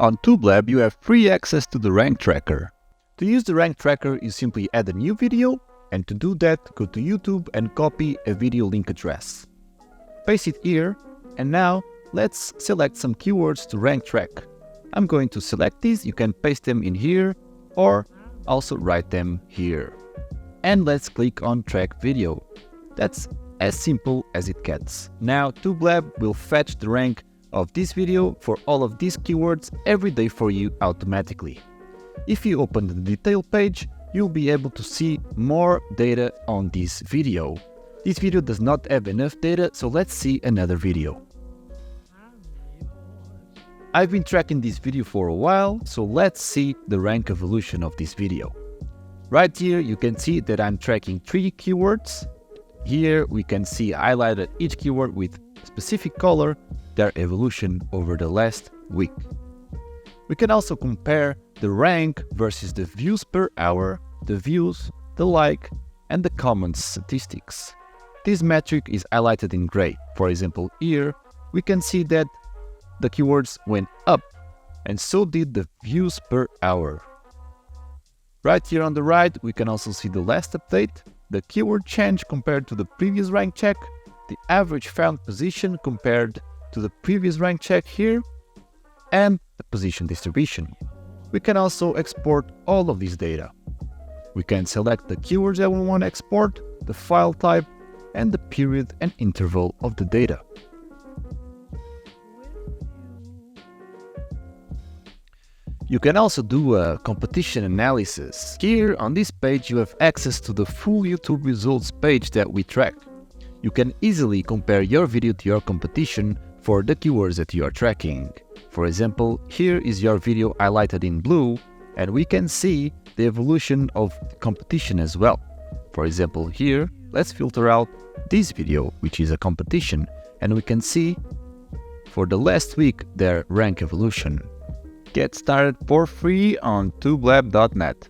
On TubeLab, you have free access to the rank tracker. To use the rank tracker, you simply add a new video, and to do that, go to YouTube and copy a video link address. Paste it here, and now let's select some keywords to rank track. I'm going to select these. You can paste them in here or also write them here. And let's click on track video. That's as simple as it gets. Now TubeLab will fetch the rank of this video for all of these keywords every day for you automatically. If you open the detail page, you'll be able to see more data on this video. This video does not have enough data, so let's see another video. I've been tracking this video for a while, so let's see the rank evolution of this video. Right here you can see that I'm tracking 3 keywords. Here we can see highlighted each keyword with specific color, their evolution over the last week. We can also compare the rank versus the views per hour, the views, the like, and the comments statistics. This metric is highlighted in gray. For example, here we can see that the keywords went up, and so did the views per hour. Right here on the right, we can also see the last update, the keyword change compared to the previous rank check, the average found position compared to the previous rank check here, and the position distribution. We can also export all of this data. We can select the keywords that we want to export, the file type, and the period and interval of the data. You can also do a competition analysis. Here on this page you have access to the full YouTube results page that we track. You can easily compare your video to your competition for the keywords that you are tracking. For example, here is your video highlighted in blue, and we can see the evolution of the competition as well. For example, here, let's filter out this video, which is a competition, and we can see for the last week their rank evolution. Get started for free on tubelab.net.